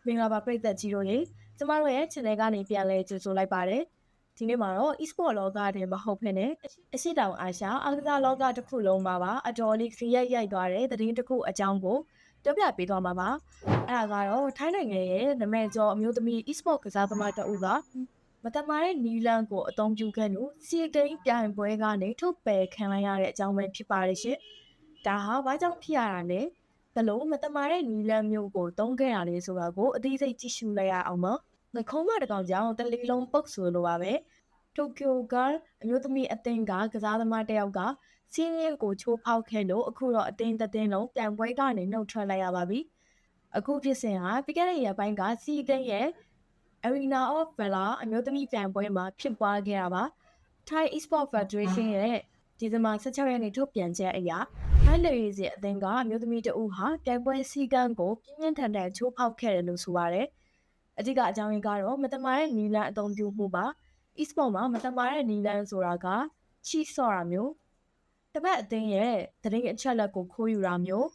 မင်္ဂလာပါပရိသတ်ကြီးတို့ရေကျမတို့ရဲ့ channel ကနေပြန်လဲကြိုဆိုလိုက်ပါတယ်ဒီနေ့မှာတော့ e-sport လောကတည်းမဟုတ်ဘဲနဲ့အရှိတောင်အာရှအားကစားလောကတစ်ခုလုံးမှာပါအတော်လေးခရီးရိုက်သွားတဲ့သတင်းတစ်ခုအကြောင်းကိုပြောပြပေးသွားမှာပါအဲ့ဒါကတော့ထိုင်းနိုင်ငံရဲ့နာမည်ကျော်အမျိုးသမီး e-sport ကစားသမားတဦးကမတမာတဲ့နီလန်ကိုအသုံးပြုခဲ့လို့စီကိန်းပြိုင်ပွဲကနေထုတ်ပယ်ခံလိုက်ရတဲ့အကြောင်းပဲဖြစ်ပါတယ်ရှင်ဒါဟာဘာကြောင့်ဖြစ်ရတာလဲဘလို့မတမာတဲ့နီလန်မျိုးကိုတုံးခဲ့ရလဲဆိုတာကိုအသေးစိတ်ကြည့်ရှုလိုက်ရအောင်ပါငခုံးမတကောင်ကြောင့်တလီလုံးပုတ်ဆိုလိုပါပဲတိုကျိုကအမျိုးသမီးအသင်းကကစားသမားတယောက်ကစီးရင်ကိုချိုးဖောက်ခဲ့လို့အခုတော့အသင်းတင်းလုံးပြန်ပွဲကနေနှုတ်ထွက်လိုက်ရပါပြီအခုဖြစ်စဉ်ဟာပြီးခဲ့တဲ့ရက်ပိုင်းကစီးကိန်းရဲ့ Arena of Valor အမျိုးသမီးပြန်ပွဲမှာဖြစ်ပွားခဲ့တာပါ Thai Esport Federation ရဲ့ဒီဇင်ဘာ16ရက်နေ့ထုတ်ပြန်ချက်အရထိုင်းလေရီစီအသင်းကအမျိုးသမီးတဦးဟာပြိုင်ပွဲစီကန်းကိုပြင်းပြင်းထန်ထန်ချိုးဖောက်ခဲ့တယ်လို့ဆိုပါတယ်။အဓိကအကြောင်းရင်းကတော့မတမာတဲ့နီလန်အသုံးပြုမှုပါ။ e-sport မှာမတမာတဲ့နီလန်ဆိုတာကချီဆော့တာမျိုးတပတ်အသင်းရဲ့သတင်းအချက်အလက်ကိုခိုးယူတာမျို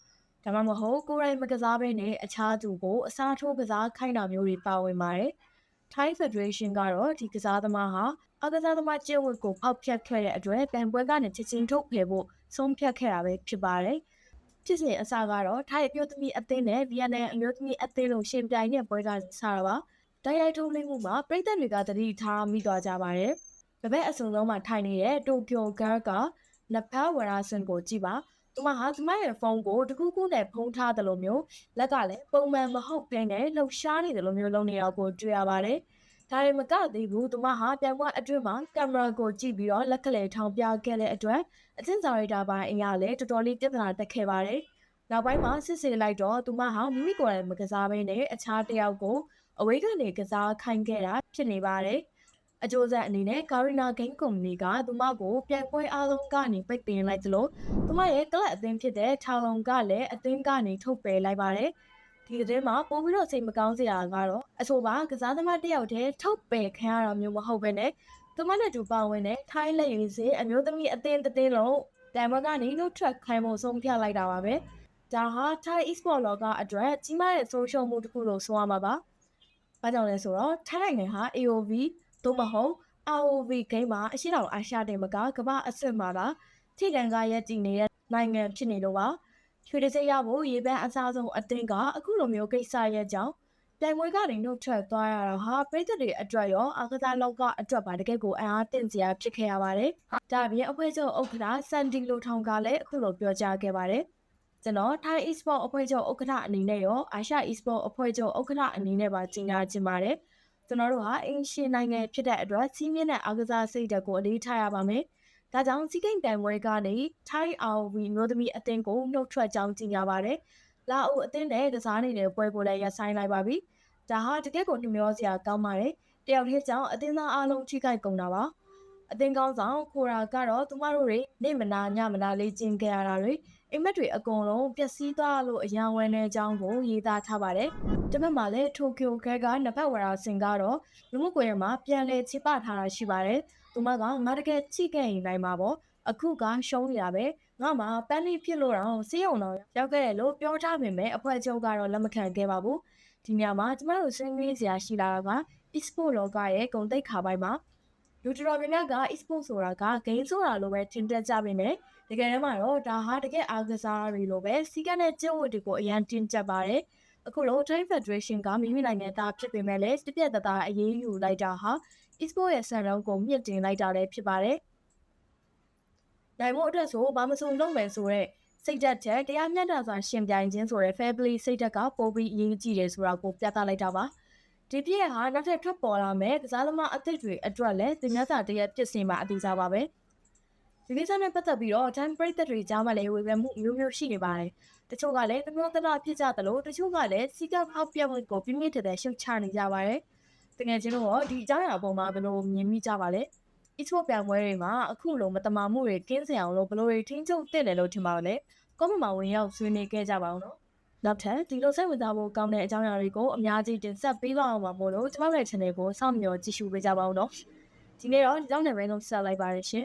းဒါမှမဟုတ်ကိုယ်တိုင်မကစားဘဲနဲ့အခြားသူကိုအစားထိုးကစားခိုင်းတာမျိုးတွေပါဝင်ပါတယ်။ Thai Federation ကတော့ဒီကစားသမားဟာအကစားသမားကျင့်ဝတ်ကိုဖောက်ဖျက်ခဲ့တဲ့အတွက်ပြိုင်ပွဲကနေချက်ချင်းထုတ်ဖယ်ဖို့ဆုံးဖြတ်ခဲ့တာပဲဖြစ်ပါတယ်။ဖြစ်စဉ်အစကတော့ထိုင်းအမျိုးသမီးအသင်းနဲ့ဗီယက်နမ်အမျိုးသမီးအသင်းတို့ရှင်ပြိုင်တဲ့ပွဲကစားတာပါ။တိုက်ရိုက်ထုတ်လွှင့်မှုမှာပြည်သက်တွေကသတိထားမိသွားကြပါတယ်။ဗဘက်အစုံဆုံးမှာထိုင်နေတဲ့တိုကျိုဂါကနဖာဝရာဆန်ကိုကြည့်ပါ။သူမဟာသူမရဲ့ဖုန်းကိုတခုခုနဲ့ဖုံးထားတယ်လို့မျိုးလက်ကလည်းပုံမှန်မဟုတ်ဘဲနဲ့လှုပ်ရှားနေတယ်လို့မျိုးလုပ်နေတော့ကိုတွေ့ရပါတယ်။ဒါရင်မကသေးဘူးသူမဟာပြန်ပွဲအတွင်းမှာကင်မရာကိုကြည့်ပြီးတော့လက်ကလေးထောင်ပြခဲ့တဲ့အတွက်အချင်းစာရိတာပိုင်းအရာလည်းတော်တော်လေးပြဿနာတက်ခဲ့ပါတယ်။နောက်ပိုင်းမှာစစ်ဆေးလိုက်တော့သူမဟာမိမိကိုယ်တိုင်မကစားဘဲနဲ့အခြားတစ်ယောက်ကိုအဝေးကနေကစားခိုင်းခဲ့တာဖြစ်နေပါတယ်။အကျိုးဆက်အနေနဲ့ကာရီနာဂိမ်းကုမ္ပဏီကသူမကိုပြိုင်ပွဲအားလုံးကနေပိတ်ပင်လိုက်သလိုသူမရဲ့ကလပ်အသင်းဖြစ်တဲ့ထောင်လုံကလည်းအသင်းကနေထုတ်ပယ်လိုက်ပါတယ်။ဒီသတင်းမှာပိုပြီးတော့စိတ်မကောင်းစရာကတော့အဆိုပါကစားသမားတစ်ယောက်တည်းထုတ်ပယ်ခံရတာမျိုးမဟုတ်ဘဲနဲ့သူမနဲ့တူပါဝင်တဲ့ထိုင်းလက်ရည်စင်အမျိုးသမီးအသင်းလုံးတန်ဘက်ကနေနှုတ်ထွက်ခိုင်းဖို့ဆုံးဖြတ်လိုက်တာပါပဲဒါဟာ Thai Esport လောကအတွက်ကြီးမားတဲ့ဆုံးရှုံးမှုတစ်ခုလို့ဆိုရမှာပါ။ဘာကြောင့်လဲဆိုတော့ထိုင်းနိုင်ငံဟာ AOV သို့မဟုတ် ROV ဂိမ်းမှာအရှိတောင်အာရှတင်မကကမ္ဘာအဆင့်မှာလာထိတန်းကရက်တည်နေတဲ့နိုင်ငံဖြစ်နေလို့ပါ။ရွှေတစိရဖို့ရေပန်းအစားဆုံးအသင်းကအခုလိုမျိုးကိစ္စရဲ့ကြောင့်ပြိုင်ပွဲကနေနှုတ်ထွက်သွားရတာဟာပြည်သက်တွေအတွက်ရောအားကစားလောကအတွက်ပါတကယ်ကိုအံ့အားသင့်စရာဖြစ်ခဲ့ရပါတယ်။ဒါပြင်အဖွဲ့ချုပ်ဥက္ကဋ္ဌစန်ဒီလိုထောင်ကလည်းအခုလိုပြောကြားခဲ့ပါတယ်။ကျွန်တော် Thai Esport အဖွဲ့ချုပ်ဥက္ကဋ္ဌအနေနဲ့ရောအာရှ Esport အဖွဲ့ချုပ်ဥက္ကဋ္ဌအနေနဲ့ပါကြီးညာချင်ပါတယ်။ကျွန်တော်တို့ဟာအင်ရှင်နိုင်ငံဖြစ်တဲ့အတွက်စီးမြင့်တဲ့အားကစားစိတ်ဓာတ်ကိုအလေးထားရပါမယ်။ဒါကြောင့်စီးကိန်းတန်ပွဲကနေ Thai ROV မျိုးသမီးအသင်းကိုနှုတ်ထွက်ကြောင်းကြီးညာပါတယ်။လာအိုအသင်းနဲ့ကစားနေတဲ့ပွဲကိုလည်းရပ်ဆိုင်းလိုက်ပါပြီ။ဒါဟာတကယ့်ကိုနှမျောစရာကောင်းပါတယ်။တယောက်တည်းကြောင့်အသင်းသားအားလုံးထိခိုက်ကုန်တာပါ။အသင်းကောင်းဆောင်ခိုရာကတော့သူမတို့တွေနေမနာညမနာလေးကျင်းခဲ့ရတာတွေအိမ်မက်တွေအကုန်လုံးပျက်စီးသွားလို့အယောင်ဝယ်နေကြောင်းကိုရေးသားထားပါတယ်။တပတ်မှာလည်းတိုကျိုကနဖက်ဝရာစင်ကတော့လူမှုကွန်ရက်မှာပြန်လည်ချစ်ပထားတာရှိပါတယ်။သူမကငါတကယ်ချိခဲ့ရင်နိုင်မှာပေါ့။အခုကရှုံးနေတာပဲ။ငါမှပန်းလေးဖြစ်လို့တော့စေးရုံတော့ရောက်ခဲ့တယ်လို့ပြောထားပေမဲ့အဖွဲ့ချုပ်ကတော့လက်မခံခဲ့ပါဘူး။ဒီညမှာကျမတို့ဆွေးနွေးစရာရှိလာတာက e-sport လောကရဲ့ဂုဏ်သိက္ခာပိုင်းမှာလူတော်များများက e-sport ဆိုတာကဂိမ်းဆိုတာလိုပဲထင်တတ်ကြပေမဲ့တကယ်တမ်းမှာတော့ဒါဟာတကယ်အားကစားတွေလိုပဲစီကံနဲ့ကျင့်ဝတ်တွေကိုအရန်တင်းကျပ်ပါတယ်အခုလို Thai Federation ကမိမိနိုင်ငံသားဖြစ်ပေမဲ့လည်းတပြက်သားအရေးယူလိုက်တာဟာ e-sport ရဲ့စံနှုန်းကိုမြင့်တင်လိုက်တာလည်းဖြစ်ပါတယ်နိုင်မို့အတွက်ဆိုဘာမစုံလုပ်မယ်ဆိုတော့စိတ်ဓာတ်ချက်တရားမျှတစွာရှင်ပြိုင်ခြင်းဆိုတဲ့ fair play စိတ်ဓာတ်ကပိုပြီးအရေးကြီးတယ်ဆိုတာကိုပြသလိုက်တာပါဒီပြည့်ဟာနောက်ထပ်ထွက်ပေါ်လာမဲ့ကစားသမားအသစ်တွေအတွက်လည်းသင်ခန်းစာတစ်ရပ်ဖြစ်စေမှာအသေးစားပါပဲဒီကိစ္စနဲ့ပတ်သက်ပြီးတော့ time break တွေကြားမှာလည်းဝေဖန်မှုမျိုးမျိုးရှိနေပါတယ်တချို့ကလည်းသမယောတရဖြစ်ကြသလိုတချို့ကလည်းစီကဖောက်ပြမှုကိုပြင်းပြထန်ထန်ရှုတ်ချနေကြပါတယ်တကယ်ချင်းတော့ဒီအကြောင်းအရာပေါ်မှာဘယ်လိုမြင်မိကြပါလဲe-sport ပြိုင်ပွဲတွေမှာအခုလိုမတမာမှုတွေကင်းစင်အောင်လို့ဘယ်လိုတွေထိန်းချုပ်တင်တယ်လို့ထင်ပါလဲကောမန့်မှာဝင်ရောက်ဆွေးနွေးခဲ့ကြပါဦးနော်နောက်ထပ်ဒီလိုစိတ်ဝင်စားဖို့ကောင်းတဲ့အကြောင်းအရာတွေကိုအများကြီးတင်ဆက်ပေးသွားအောင်ပါမို့လို့ကျွန်မတို့ရဲ့ channel ကိုစောင့်မျှော်ကြည့်ရှုပေးကြပါဦးနော်ဒီနေ့တော့ဒီကြောင့်လည်းပဲလုံးဆက်လိုက်ပါရရှင်